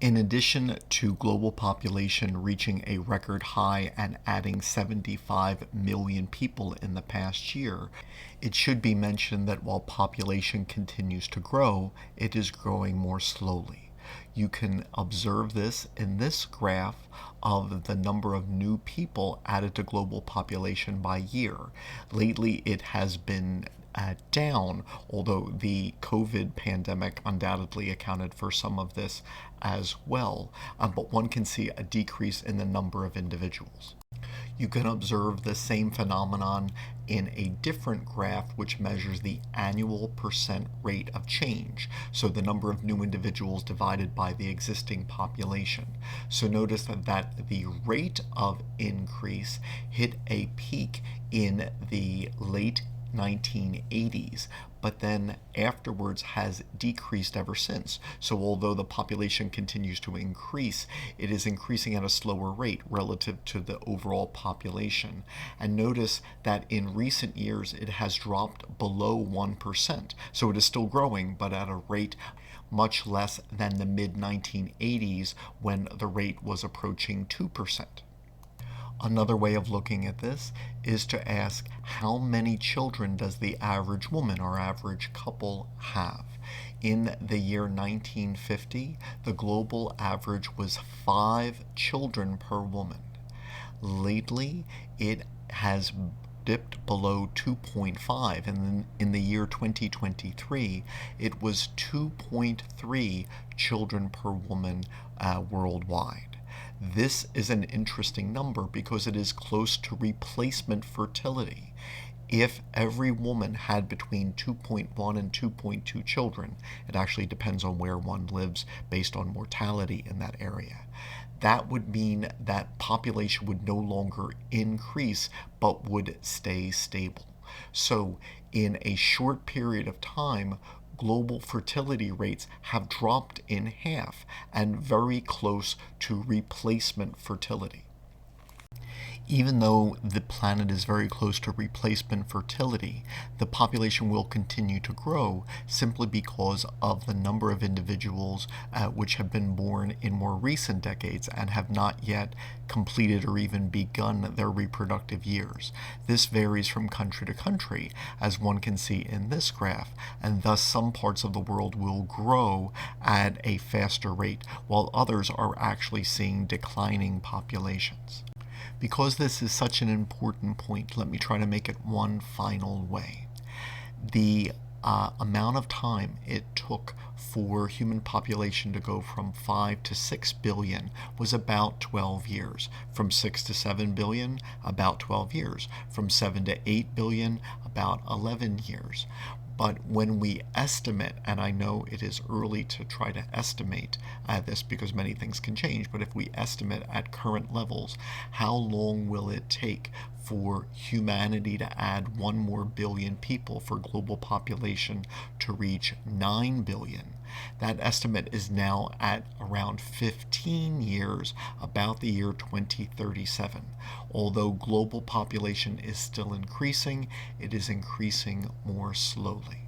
In addition to global population reaching a record high and adding 75 million people in the past year, it should be mentioned that while population continues to grow, it is growing more slowly. You can observe this in this graph of the number of new people added to global population by year. Lately, it has been down, although the COVID pandemic undoubtedly accounted for some of this as well. But one can see a decrease in the number of individuals. You can observe the same phenomenon in a different graph which measures the annual percent rate of change, so the number of new individuals divided by the existing population. So notice that the rate of increase hit a peak in the late 1980s, but then afterwards has decreased ever since. So although the population continues to increase, it is increasing at a slower rate relative to the overall population. And notice that in recent years it has dropped below 1%. So it is still growing, but at a rate much less than the mid 1980s when the rate was approaching 2%. Another way of looking at this is to ask how many children does the average woman or average couple have? In the year 1950, the global average was 5 children per woman. Lately, it has dipped below 2.5, and in the year 2023, it was 2.3 children per woman worldwide. This is an interesting number because it is close to replacement fertility. If every woman had between 2.1 and 2.2 children, it actually depends on where one lives based on mortality in that area. That would mean that population would no longer increase but would stay stable. So in a short period of time, global fertility rates have dropped in half and very close to replacement fertility. Even though the planet is very close to replacement fertility, the population will continue to grow simply because of the number of individuals which have been born in more recent decades and have not yet completed or even begun their reproductive years. This varies from country to country, as one can see in this graph, and thus some parts of the world will grow at a faster rate, while others are actually seeing declining populations. Because this is such an important point, let me try to make it one final way. The amount of time it took for human population to go from 5 to 6 billion was about 12 years. From 6 to 7 billion, about 12 years. From 7 to 8 billion, about 11 years. But when we estimate, and I know it is early to try to estimate this because many things can change, but if we estimate at current levels, how long will it take for humanity to add 1 more billion people for global population to reach 9 billion? That estimate is now at around 15 years, about the year 2037. Although global population is still increasing, it is increasing more slowly.